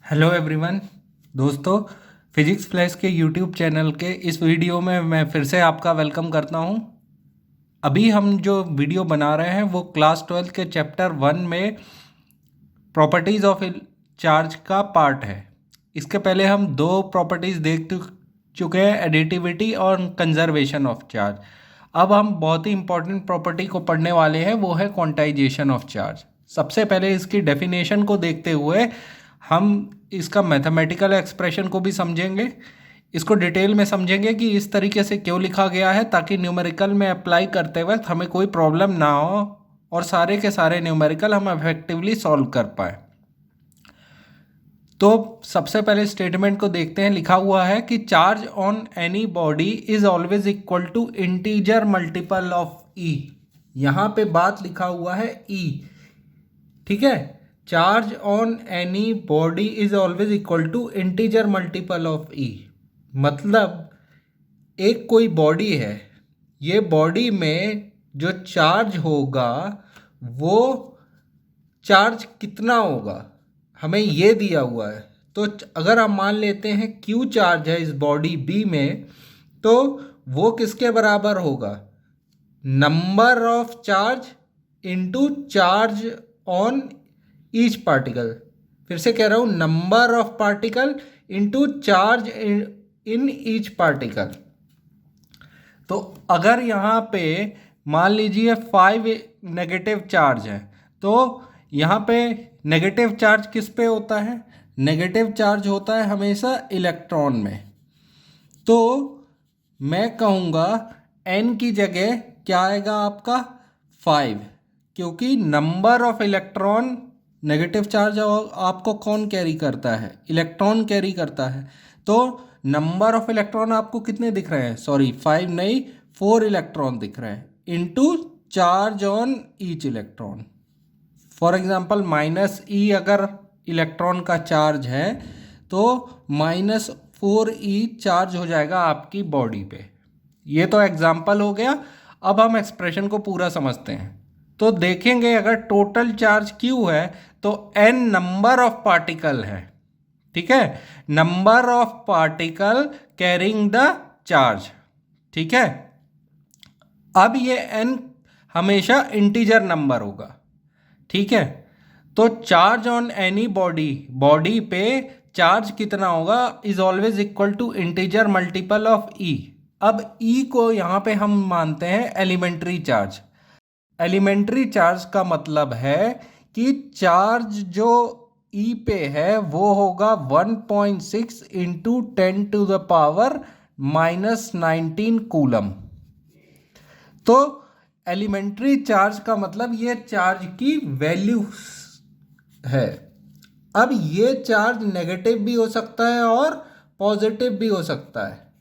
Hello everyone. दोस्तों, physics flash के YouTube channel के इस वीडियो में मैं फिर से आपका वेलकम करता हूं। अभी हम जो वीडियो बना रहे हैं वो क्लास 12 के चैप्टर 1 में प्रॉपर्टीज़ ऑफ चार्ज का पार्ट है। इसके पहले हम दो प्रॉपर्टीज़ देख चुके हैं, एडिटिविटी और कंजर्वेशन ऑफ चार्ज। अब हम बहुत ही इंपॉर्टेंट प्रॉपर्टी को पढ़ने वाले हैं, वो है क्वांटाइजेशन ऑफ चार्ज। सबसे पहले इसकी डेफिनेशन को देखते हुए हम इसका मैथमेटिकल एक्सप्रेशन को भी समझेंगे। इसको डिटेल में समझेंगे कि इस तरीके से क्यों लिखा गया है, ताकि न्यूमेरिकल में अप्लाई करते वक्त हमें कोई प्रॉब्लम ना हो और सारे के सारे न्यूमेरिकल हम इफेक्टिवली सॉल्व कर पाए। तो सबसे पहले स्टेटमेंट को देखते हैं। लिखा हुआ है कि charge on any body is always equal to integer multiple of E. यहां पे बात लिखा हुआ है ई, ठीक है। Charge on any body is always equal to integer multiple of E. मतलब एक कोई बॉडी है, ये बॉडी में जो चार्ज होगा वो चार्ज कितना होगा हमें ये दिया हुआ है। तो अगर हम मान लेते हैं क्यू चार्ज है इस बॉडी बी में, तो वो किसके बराबर होगा? Number of charge into charge on each particle. फिर से कह रहा हूं, number of particle into charge in each particle. तो अगर यहाँ पे मान लीजिए 5 नेगेटिव चार्ज है, तो यहाँ पे नेगेटिव चार्ज किस पे होता है? नेगेटिव चार्ज होता है हमेशा इलेक्ट्रॉन में। तो मैं कहूँगा n की जगह क्या आएगा आपका 5, क्योंकि number of electron, negative charge आपको कौन कैरी करता है? इलेक्ट्रॉन कैरी करता है। तो नंबर ऑफ इलेक्ट्रॉन आपको कितने दिख रहे हैं? सॉरी 5 नहीं, 4 इलेक्ट्रॉन दिख रहे हैं into charge on each electron. For example -e अगर इलेक्ट्रॉन का चार्ज है तो -4e चार्ज हो जाएगा आपकी बॉडी पे। ये तो एग्जांपल हो गया। अब हम एक्सप्रेशन को पूरा समझते हैं। तो देखेंगे अगर टोटल चार्ज q है तो n नंबर ऑफ पार्टिकल है, ठीक है। Number of particle carrying the charge, ठीक है। अब ये n हमेशा इंटीजर नंबर होगा, ठीक है। तो charge on any body, body पे चार्ज कितना होगा? Is always equal to integer multiple of E. अब ई को यहां पे हम मानते हैं एलिमेंट्री चार्ज। एलिमेंट्री चार्ज का मतलब है कि चार्ज जो ई पे है वो होगा 1.6 इंटू 10⁻⁻19 कूलम। तो एलिमेंट्री चार्ज का मतलब ये चार्ज की वैल्यू है। अब ये चार्ज नेगेटिव भी हो सकता है और पॉजिटिव भी हो सकता है।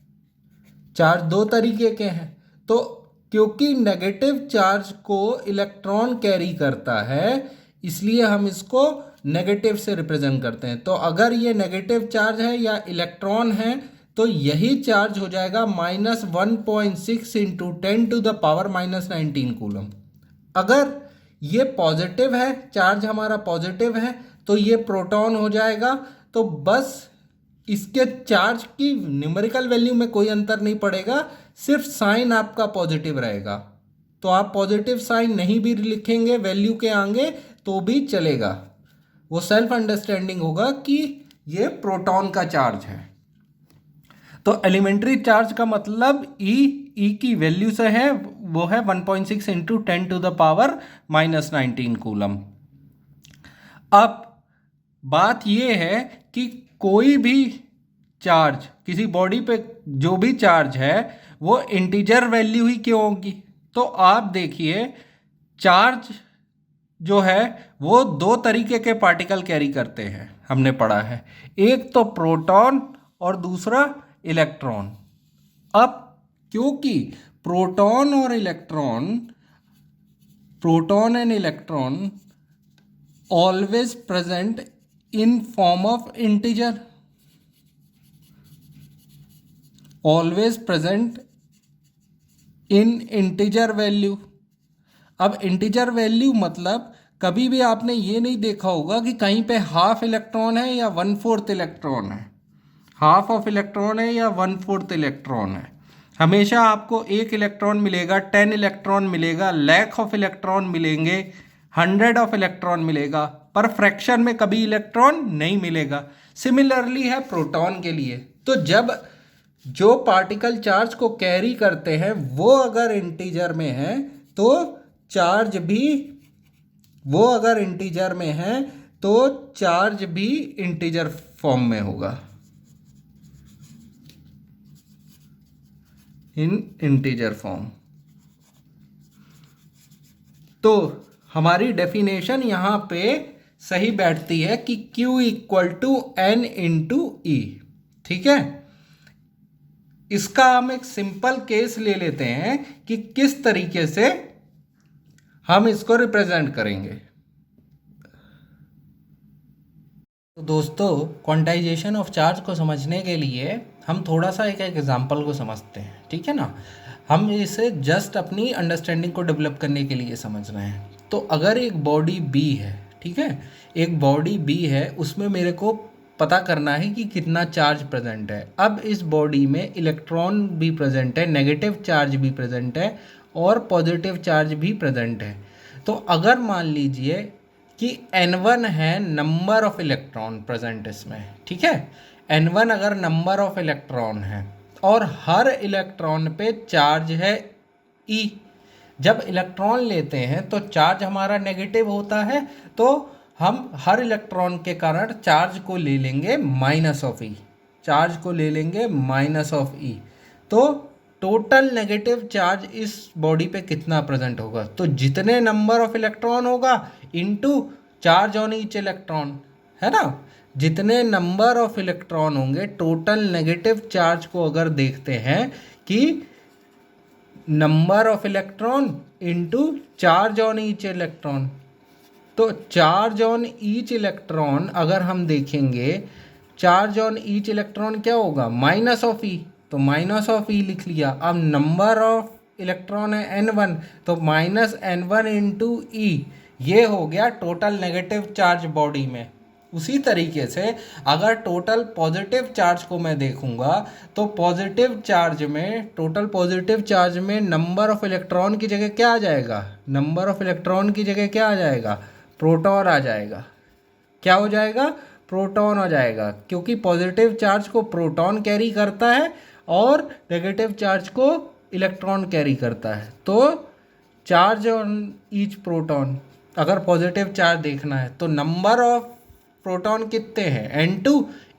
चार्ज दो तरीके के हैं। तो क्योंकि नेगेटिव चार्ज को इलेक्ट्रॉन कैरी करता है, इसलिए हम इसको नेगेटिव से रिप्रेजेंट करते हैं। तो अगर ये नेगेटिव चार्ज है या इलेक्ट्रॉन है तो यही चार्ज हो जाएगा -1.6 इंटू 10⁻⁻19 कूलम। अगर ये पॉजिटिव है, चार्ज हमारा पॉजिटिव है, तो ये प्रोटॉन हो जाएगा। तो बस इसके चार्ज की न्यूमेरिकल वैल्यू में कोई अंतर नहीं पड़ेगा, सिर्फ साइन आपका पॉजिटिव रहेगा। तो आप पॉजिटिव साइन नहीं भी लिखेंगे वैल्यू के आगे तो भी चलेगा। वो सेल्फ अंडरस्टैंडिंग होगा कि ये प्रोटॉन का चार्ज है। तो एलिमेंट्री चार्ज का मतलब ई की वैल्यू से है, वो है 1.6 इंटू 10⁻⁻19 कूलम। अब बात ये है कि कोई भी चार्ज, किसी बॉडी पे जो भी चार्ज है वो इंटीजर वैल्यू ही क्यों होगी? तो आप देखिए, चार्ज जो है वो दो तरीके के पार्टिकल कैरी करते हैं, हमने पढ़ा है। एक तो प्रोटॉन और दूसरा इलेक्ट्रॉन। अब क्योंकि proton and electron always present in form of integer, always present in integer value. अब इंटीजर वैल्यू मतलब कभी भी आपने ये नहीं देखा होगा कि कहीं पे हाफ इलेक्ट्रॉन है या 1/4 इलेक्ट्रॉन है, हाफ ऑफ इलेक्ट्रॉन है या 1/4 इलेक्ट्रॉन है। हमेशा आपको 1 इलेक्ट्रॉन मिलेगा, 10 इलेक्ट्रॉन मिलेगा, लैख ऑफ इलेक्ट्रॉन मिलेंगे, 100 ऑफ इलेक्ट्रॉन मिलेगा, पर फ्रैक्शन में कभी इलेक्ट्रॉन नहीं मिलेगा। सिमिलरली है प्रोटॉन के लिए। तो जब जो पार्टिकल चार्ज को कैरी करते हैं वो अगर इंटीजर में है तो चार्ज भी, वो अगर इंटीजर में है तो चार्ज भी इंटीजर फॉर्म में होगा, इन इंटीजर फॉर्म। तो हमारी डेफिनेशन यहाँ पे सही बैठती है कि Q equal to N into E. ठीक है, इसका हम एक सिंपल केस ले लेते हैं कि किस तरीके से हम इसको रिप्रेजेंट करेंगे। तो दोस्तों, क्वांटाइजेशन ऑफ चार्ज को समझने के लिए हम थोड़ा सा एक एग्जांपल को समझते हैं। ठीक है ना, हम इसे जस्ट अपनी अंडरस्टैंडिंग को डेवलप करने के लिए समझ रहे हैं। तो अगर एक बॉडी बी है, ठीक है, एक बॉडी बी है, उसमें मेरे को पता करना है कि कितना चार्ज प्रेजेंट है। अब इस बॉडी में इलेक्ट्रॉन भी प्रेजेंट है, नेगेटिव चार्ज भी प्रेजेंट है और पॉजिटिव चार्ज भी प्रेजेंट है। तो अगर मान लीजिए कि N1 है नंबर ऑफ इलेक्ट्रॉन प्रेजेंट इसमें, ठीक है, N1 अगर नंबर ऑफ इलेक्ट्रॉन है और हर इलेक्ट्रॉन पे चार्ज है E। जब इलेक्ट्रॉन लेते हैं तो चार्ज हमारा नेगेटिव होता है, तो हम हर इलेक्ट्रॉन के कारण चार्ज को ले लेंगे माइनस ऑफ ई, चार्ज को ले लेंगे माइनस ऑफ ई। तो टोटल नेगेटिव चार्ज इस बॉडी पे कितना प्रेजेंट होगा? तो जितने नंबर ऑफ इलेक्ट्रॉन होगा into charge on each electron, है ना। जितने नंबर ऑफ इलेक्ट्रॉन होंगे, टोटल नेगेटिव चार्ज को अगर देखते हैं कि number of electron into charge on each electron, तो चार्ज ऑन ईच इलेक्ट्रॉन अगर हम देखेंगे, चार्ज ऑन ईच इलेक्ट्रॉन क्या होगा? माइनस ऑफ ई, तो माइनस ऑफ ई लिख लिया। अब नंबर ऑफ इलेक्ट्रॉन है N1, तो माइनस N1 इंटू ई, ये हो गया टोटल नेगेटिव चार्ज बॉडी में। उसी तरीके से अगर टोटल पॉजिटिव चार्ज को मैं देखूंगा तो पॉजिटिव चार्ज में, टोटल पॉजिटिव चार्ज में नंबर ऑफ इलेक्ट्रॉन की जगह क्या आ जाएगा? नंबर ऑफ इलेक्ट्रॉन की जगह क्या आ जाएगा? प्रोटॉन आ जाएगा। क्या हो जाएगा? प्रोटॉन हो जाएगा, क्योंकि पॉजिटिव चार्ज को प्रोटॉन कैरी करता है और नेगेटिव चार्ज को इलेक्ट्रॉन कैरी करता है। तो चार्ज ऑन ईच प्रोटॉन, अगर पॉजिटिव चार्ज देखना है तो नंबर ऑफ प्रोटॉन कितने हैं? N2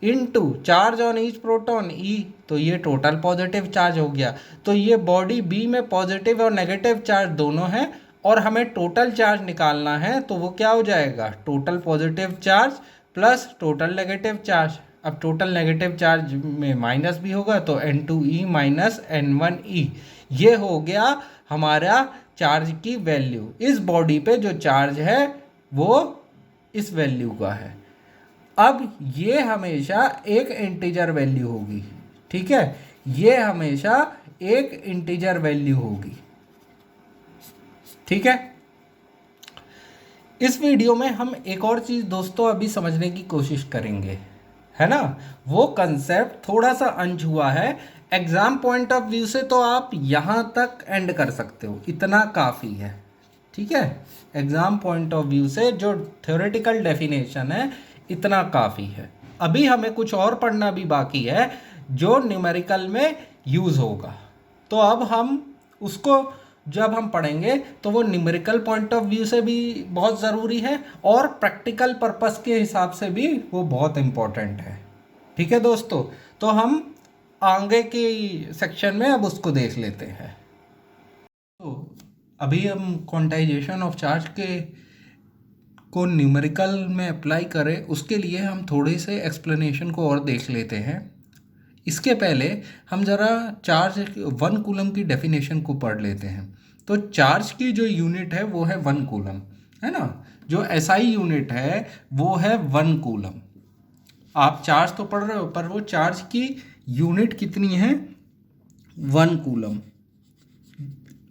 into charge on each proton E, तो ये टोटल पॉजिटिव चार्ज हो गया। तो ये बॉडी B में पॉजिटिव और नेगेटिव चार्ज दोनों हैं और हमें टोटल चार्ज निकालना है, तो वो क्या हो जाएगा? Total positive charge plus total negative charge. अब टोटल नेगेटिव चार्ज में माइनस भी होगा, तो N2E माइनस N1E, ये हो गया हमारा चार्ज की वैल्यू। इस बॉडी पे जो चार्ज है वो इस वैल्यू का है। अब ये हमेशा एक इंटीजर वैल्यू होगी, ठीक है, ये हमेशा एक इंटीजर वैल्यू होगी, ठीक है। इस वीडियो में हम एक और चीज़ दोस्तों अभी समझने की कोशिश करेंगे, है ना। वो कंसेप्ट थोड़ा सा अनछुआ है। एग्जाम पॉइंट ऑफ व्यू से तो आप यहाँ तक एंड कर सकते हो, इतना काफ़ी है, ठीक है। एग्जाम पॉइंट ऑफ व्यू से जो थ्योरेटिकल डेफिनेशन है इतना काफ़ी है। अभी हमें कुछ और पढ़ना भी बाकी है जो न्यूमेरिकल में यूज़ होगा। तो अब हम उसको जब हम पढ़ेंगे तो वो न्यूमेरिकल पॉइंट ऑफ व्यू से भी बहुत ज़रूरी है और प्रैक्टिकल पर्पस के हिसाब से भी वो बहुत इम्पोर्टेंट है, ठीक है दोस्तों। तो हम आगे के सेक्शन में अब उसको देख लेते हैं। तो अभी हम क्वांटाइजेशन ऑफ चार्ज को न्यूमेरिकल में अप्लाई करें, उसके लिए हम थोड़े से एक्सप्लेनेशन को और देख लेते हैं। इसके पहले हम ज़रा चार्ज 1 कूलम की डेफिनेशन को पढ़ लेते हैं। तो चार्ज की जो यूनिट है वो है 1 कूलम, है ना। जो SI यूनिट है वो है 1 कूलम। आप चार्ज तो पढ़ रहे हो, पर वो चार्ज की यूनिट कितनी है? 1 कूलम।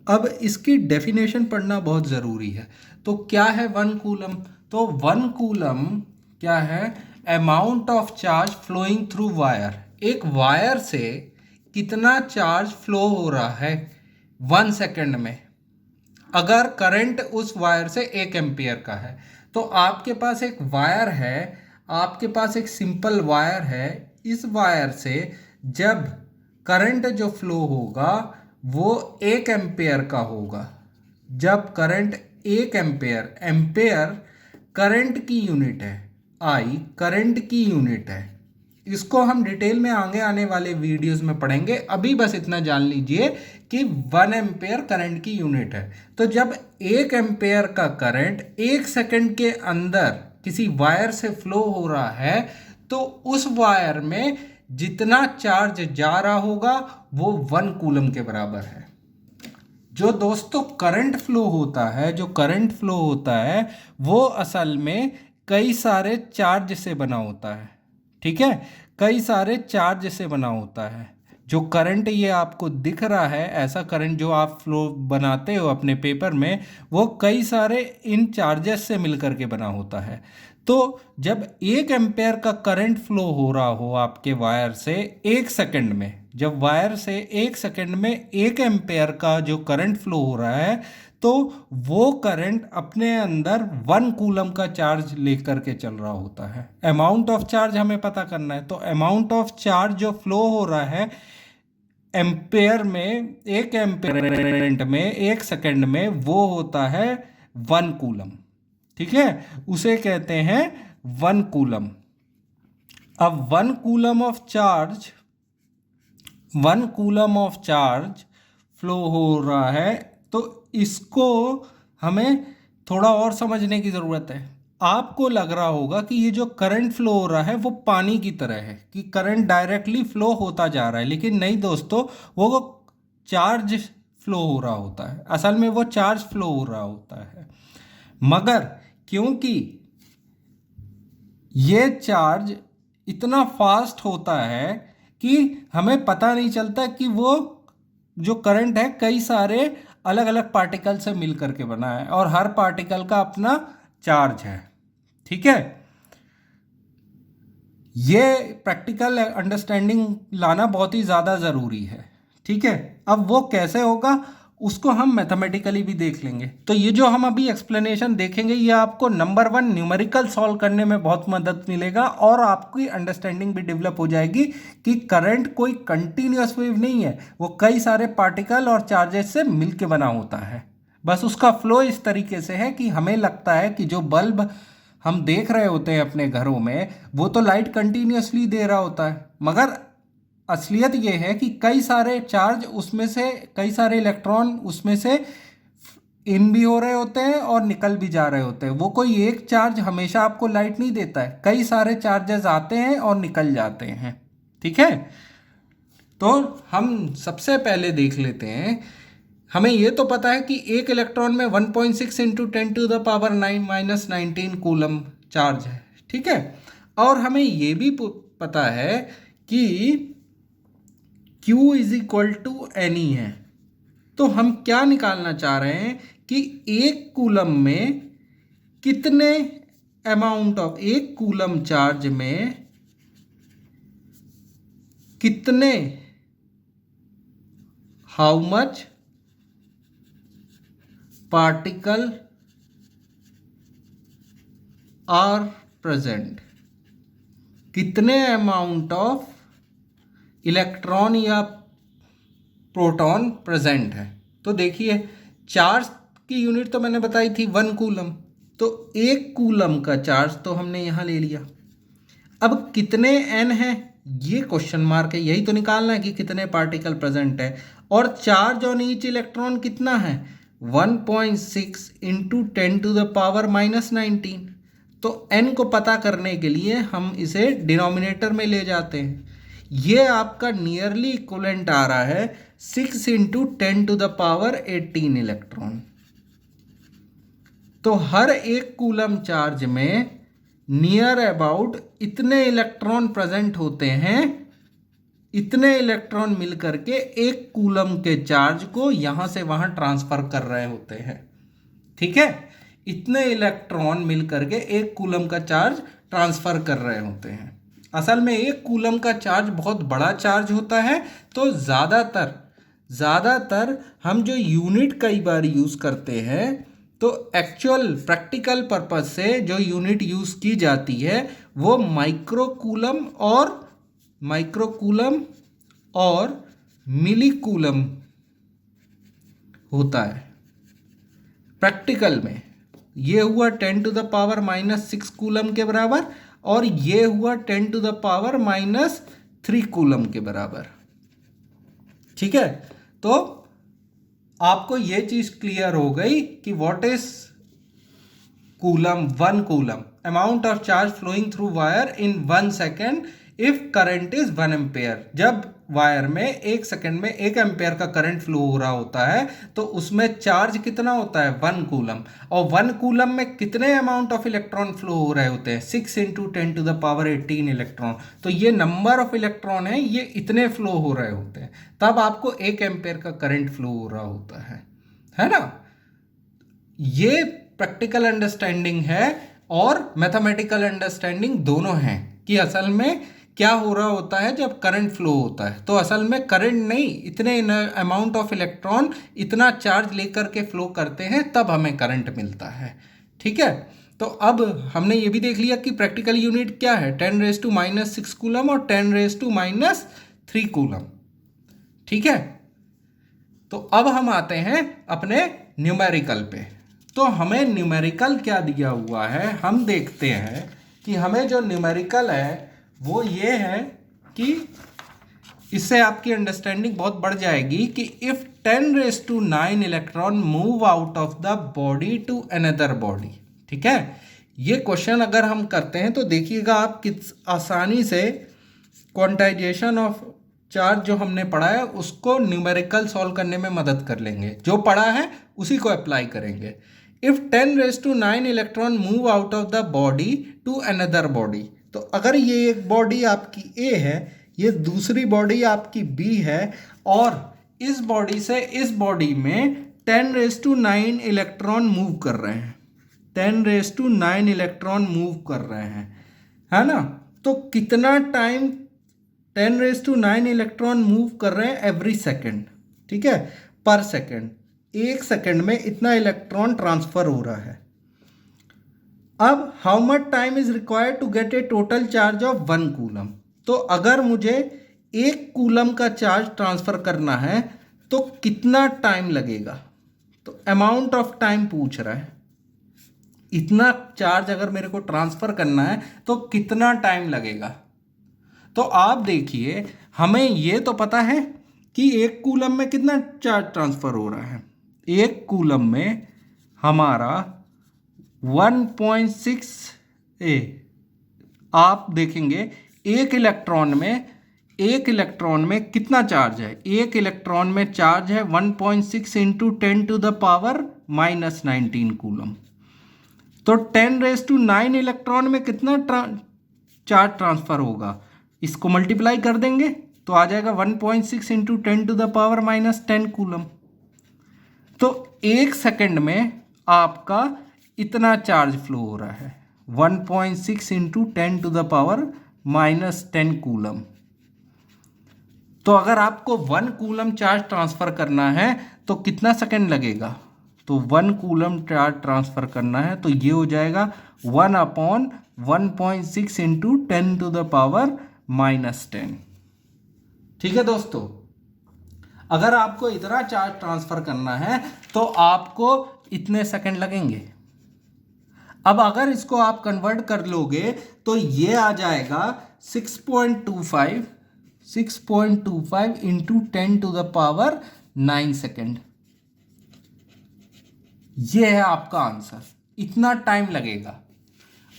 अब इसकी डेफिनेशन पढ़ना बहुत ज़रूरी है। तो क्या है 1 कूलम? तो 1 कूलम क्या है? Amount of charge flowing through wire. एक वायर से कितना चार्ज फ्लो हो रहा है 1 सेकेंड में, अगर करंट उस वायर से 1 एम्पियर का है। तो आपके पास एक वायर है, आपके पास एक सिंपल वायर है। इस वायर से जब करंट जो फ्लो होगा वो 1 एम्पियर का होगा। जब करंट 1 एम्पियर, एम्पियर करंट की यूनिट है, आई करंट की यूनिट है। इसको हम डिटेल में आगे आने वाले वीडियोस में पढ़ेंगे। अभी बस इतना जान लीजिए कि 1 एम्पेयर करंट की यूनिट है। तो जब 1 एम्पेयर का करंट 1 सेकंड के अंदर किसी वायर से फ्लो हो रहा है, तो उस वायर में जितना चार्ज जा रहा होगा वो 1 कूलम के बराबर है। जो दोस्तों करंट फ्लो होता है, जो करंट फ्लो होता है वो असल में कई सारे चार्ज से बना होता है। ठीक है, कई सारे चार्ज से बना होता है। जो करंट ये आपको दिख रहा है, ऐसा करंट जो आप फ्लो बनाते हो अपने पेपर में, वो कई सारे इन चार्जेस से मिलकर के बना होता है। तो जब 1 एम्पेयर का करंट फ्लो हो रहा हो आपके वायर से 1 सेकंड में, जब वायर से 1 सेकंड में 1 एम्पेयर का जो करंट फ्लो हो रहा है, तो वो करंट अपने अंदर 1 कूलम का चार्ज लेकर के चल रहा होता है। अमाउंट ऑफ चार्ज हमें पता करना है। तो अमाउंट ऑफ चार्ज जो फ्लो हो रहा है एम्पेयर में, 1 एम्पेयर करंट में 1 सेकंड में, वो होता है 1 कूलम। ठीक है, उसे कहते हैं 1 कूलम। अब 1 coulomb of charge, 1 coulomb of charge flow हो रहा है, तो इसको हमें थोड़ा और समझने की ज़रूरत है। आपको लग रहा होगा कि ये जो करंट फ्लो हो रहा है वो पानी की तरह है, कि करंट डायरेक्टली फ्लो होता जा रहा है, लेकिन नहीं दोस्तों, वो चार्ज फ्लो हो रहा होता है। असल में वो चार्ज फ्लो हो रहा होता है, मगर क्योंकि ये चार्ज इतना फास्ट होता है कि हमें पता नहीं चलता कि वो जो करंट है कई सारे अलग अलग पार्टिकल से मिल करके बना है, और हर पार्टिकल का अपना चार्ज है। ठीक है, ये प्रैक्टिकल अंडरस्टैंडिंग लाना बहुत ही ज़्यादा ज़रूरी है। ठीक है, अब वो कैसे होगा उसको हम मैथमेटिकली भी देख लेंगे। तो ये जो हम अभी एक्सप्लेनेशन देखेंगे, ये आपको नंबर 1 न्यूमेरिकल सॉल्व करने में बहुत मदद मिलेगा, और आपकी अंडरस्टैंडिंग भी डेवलप हो जाएगी कि करंट कोई कंटिन्यूअस वेव नहीं है, वो कई सारे पार्टिकल और चार्जेस से मिलके बना होता है। बस उसका फ्लो इस तरीके से है कि हमें लगता है कि जो बल्ब हम देख रहे होते हैं अपने घरों में, वो तो लाइट कंटिन्यूअसली दे रहा होता है, मगर असलियत ये है कि कई सारे चार्ज उसमें से, कई सारे इलेक्ट्रॉन उसमें से इन भी हो रहे होते हैं और निकल भी जा रहे होते हैं। वो कोई एक चार्ज हमेशा आपको लाइट नहीं देता है, कई सारे चार्जेस आते हैं और निकल जाते हैं। ठीक है, तो हम सबसे पहले देख लेते हैं। हमें ये तो पता है कि एक इलेक्ट्रॉन में 1.6 इंटू 10⁻⁻⁹ कूलम चार्ज है। ठीक है, और हमें ये भी पता है कि Q is equal to N E है। तो हम क्या निकालना चाह रहे हैं कि एक कूलम में कितने अमाउंट ऑफ, एक कूलम चार्ज में कितने, how much particle are present, कितने अमाउंट ऑफ इलेक्ट्रॉन या प्रोटॉन प्रेजेंट है। तो देखिए, चार्ज की यूनिट तो मैंने बताई थी 1 कूलम, तो 1 कूलम का चार्ज तो हमने यहाँ ले लिया। अब कितने n है ये क्वेश्चन मार्क है, यही तो निकालना है कि कितने पार्टिकल प्रेजेंट है। और चार्ज ऑन ईच इलेक्ट्रॉन कितना है, 1.6 इंटू 10⁻⁻19। तो n को पता करने के लिए हम इसे डिनोमिनेटर में ले जाते हैं। ये आपका नियरली इक्विवेलेंट आ रहा है 6 इंटू 10⁻18 इलेक्ट्रॉन। तो हर एक कूलम चार्ज में नियर अबाउट इतने इलेक्ट्रॉन प्रेजेंट होते हैं इतने इलेक्ट्रॉन मिल करके एक कूलम के चार्ज को यहां से वहां ट्रांसफर कर रहे होते हैं। ठीक है, इतने इलेक्ट्रॉन मिल करके एक कूलम का चार्ज ट्रांसफर कर रहे होते हैं। असल में एक कूलम का चार्ज बहुत बड़ा चार्ज होता है, तो ज़्यादातर हम जो यूनिट कई बार यूज़ करते हैं, तो एक्चुअल प्रैक्टिकल पर्पस से जो यूनिट यूज़ की जाती है वो माइक्रोकूलम और मिलीकूलम होता है। प्रैक्टिकल में ये हुआ 10⁻⁻6 कूलम के बराबर और ये हुआ 10⁻³ कूलम के बराबर। ठीक है, तो आपको ये चीज क्लियर हो गई कि what is coulomb. 1 coulomb, amount of charge flowing through wire in 1 second if current is 1 ampere. जब वायर में 1 सेकेंड में 1 एम्पेयर का करंट फ्लो हो रहा होता है तो उसमें चार्ज कितना होता है, 1 कूलम। और 1 कूलम में कितने अमाउंट ऑफ इलेक्ट्रॉन फ्लो हो रहे होते हैं, 6 × 10⁻18 इलेक्ट्रॉन। तो ये नंबर ऑफ इलेक्ट्रॉन है, ये इतने फ्लो हो रहे होते हैं, तब आपको 1 एम्पेयर का करंट फ्लो हो रहा होता है ना। ये प्रैक्टिकल अंडरस्टैंडिंग है और मैथमेटिकल अंडरस्टैंडिंग दोनों हैं कि असल में क्या हो रहा होता है जब करंट फ्लो होता है। तो असल में करंट नहीं, इतने अमाउंट ऑफ इलेक्ट्रॉन इतना चार्ज लेकर के फ्लो करते हैं तब हमें करंट मिलता है। ठीक है, तो अब हमने ये भी देख लिया कि प्रैक्टिकल यूनिट क्या है, 10⁻⁻6 कूलम और 10⁻³ कूलम। ठीक है, तो अब हम आते हैं अपने न्यूमेरिकल पे। तो हमें न्यूमेरिकल क्या दिया हुआ है, हम देखते हैं कि हमें जो न्यूमेरिकल है वो ये है कि इससे आपकी अंडरस्टैंडिंग बहुत बढ़ जाएगी कि if 10⁹ electron move out of the body to another body. ठीक है, ये क्वेश्चन अगर हम करते हैं तो देखिएगा आप किस आसानी से क्वांटाइजेशन ऑफ चार्ज जो हमने पढ़ा है उसको न्यूमेरिकल सॉल्व करने में मदद कर लेंगे। जो पढ़ा है उसी को अप्लाई करेंगे। If 10⁹ electron move out of the body to another body, तो अगर ये एक बॉडी आपकी ए है, ये दूसरी बॉडी आपकी बी है और इस बॉडी से इस बॉडी में 10⁹ इलेक्ट्रॉन मूव कर रहे हैं, 10⁹ इलेक्ट्रॉन मूव कर रहे हैं, है ना। तो कितना टाइम 10⁹ इलेक्ट्रॉन मूव कर रहे हैं एवरी सेकेंड। ठीक है, पर सेकेंड, 1 सेकेंड में इतना इलेक्ट्रॉन ट्रांसफर हो रहा है। अब how much time is required to get a total charge of 1 coulomb. तो अगर मुझे 1 कूलम का चार्ज ट्रांसफर करना है तो कितना टाइम लगेगा, तो अमाउंट ऑफ टाइम पूछ रहा है। इतना चार्ज अगर मेरे को ट्रांसफर करना है तो कितना टाइम लगेगा। तो आप देखिए, हमें ये तो पता है कि 1 कूलम में कितना चार्ज ट्रांसफर हो रहा है। 1 कूलम में हमारा 1.6 आप देखेंगे एक इलेक्ट्रॉन में कितना चार्ज है। एक इलेक्ट्रॉन में चार्ज है 1.6 × 10⁻⁻19 कूलम। तो 10⁹ इलेक्ट्रॉन में कितना चार्ज ट्रांसफर होगा, इसको मल्टीप्लाई कर देंगे तो आ जाएगा 1.6 × 10⁻⁻10 कूलम। तो 1 सेकेंड में आपका इतना चार्ज फ्लो हो रहा है, 1.6 × 10⁻⁻10 कूलम। तो अगर आपको 1 कूलम चार्ज ट्रांसफर करना है तो कितना सेकेंड लगेगा, तो 1 कूलम चार्ज ट्रांसफर करना है तो ये हो जाएगा 1/1.6 × 10⁻⁻10। ठीक है दोस्तों, अगर आपको इतना चार्ज ट्रांसफर करना है तो आपको इतने सेकंड लगेंगे। अब अगर इसको आप कन्वर्ट कर लोगे तो ये आ जाएगा 6.25 × 10⁻9 सेकेंड। ये है आपका आंसर, इतना टाइम लगेगा।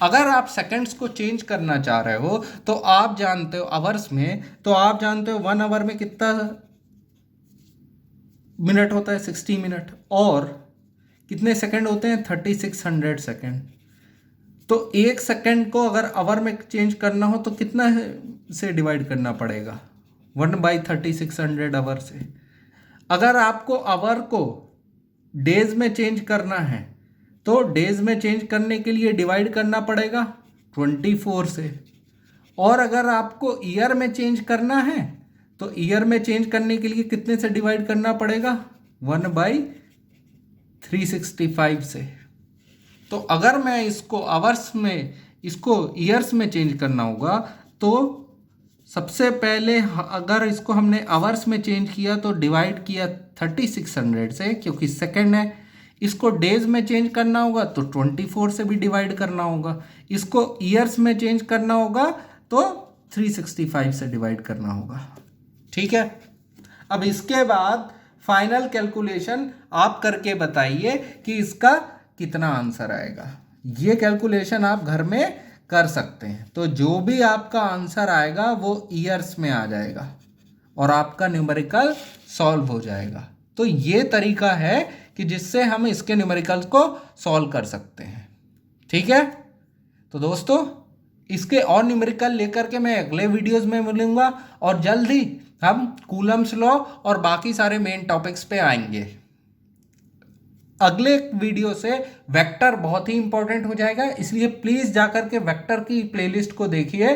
अगर आप सेकंड्स को चेंज करना चाह रहे हो तो आप जानते हो आवर्स में, तो आप जानते हो 1 आवर में कितना मिनट होता है, 60 मिनट, और कितने सेकंड होते हैं, 3600 सेकंड। तो 1 सेकंड को अगर आवर में चेंज करना हो तो कितना से डिवाइड करना पड़ेगा, 1/3600 आवर से। अगर आपको आवर को डेज में चेंज करना है तो डेज में चेंज करने के लिए डिवाइड करना पड़ेगा 24 से। और अगर आपको ईयर में चेंज करना है तो ईयर में चेंज करने के लिए कितने से डिवाइड करना पड़ेगा? 1/365 से। तो अगर मैं इसको आवर्स में, इसको ईयर्स में चेंज करना होगा तो सबसे पहले अगर इसको हमने आवर्स में चेंज किया तो डिवाइड किया 3600 से, क्योंकि सेकंड है। इसको डेज में चेंज करना होगा तो 24 से भी डिवाइड करना होगा। इसको ईयर्स में चेंज करना होगा तो 365 से डिवाइड करना होगा। ठीक है, अब इसके बाद फाइनल कैलकुलेशन आप करके बताइए कि इसका कितना आंसर आएगा। ये कैलकुलेशन आप घर में कर सकते हैं। तो जो भी आपका आंसर आएगा वो ईयर्स में आ जाएगा और आपका न्यूमेरिकल सॉल्व हो जाएगा। तो ये तरीका है कि जिससे हम इसके न्यूमेरिकल्स को सॉल्व कर सकते हैं। ठीक है, तो दोस्तों इसके और न्यूमेरिकल लेकर के मैं अगले वीडियोस में मिलूंगा और जल्द ही हम कूलम्स लॉ और बाकी सारे मेन टॉपिक्स पे आएंगे। अगले वीडियो से वेक्टर बहुत ही इंपॉर्टेंट हो जाएगा, इसलिए प्लीज जाकर के वेक्टर की प्लेलिस्ट को देखिए,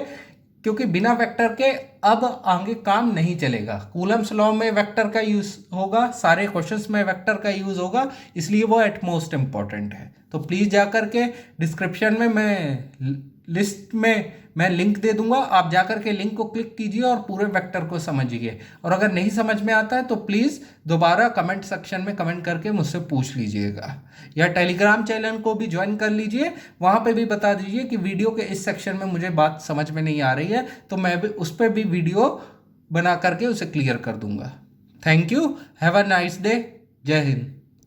क्योंकि बिना वेक्टर के अब आगे काम नहीं चलेगा। कूलम्स लॉ में वेक्टर का यूज होगा, सारे क्वेश्चंस में वेक्टर का यूज होगा, इसलिए वो एट मोस्ट इंपॉर्टेंट है। तो प्लीज जाकर के डिस्क्रिप्शन में मैं लिस्ट में मैं लिंक दे दूंगा, आप जाकर के लिंक को क्लिक कीजिए और पूरे वेक्टर को समझिए। और अगर नहीं समझ में आता है तो प्लीज़ दोबारा कमेंट सेक्शन में कमेंट करके मुझसे पूछ लीजिएगा, या टेलीग्राम चैनल को भी ज्वाइन कर लीजिए। वहाँ पे भी बता दीजिए कि वीडियो के इस सेक्शन में मुझे बात समझ में नहीं आ रही है, तो मैं भी उस पर भी वीडियो बना करके उसे क्लियर कर दूंगा। Thank you, have a nice day, जय हिंद।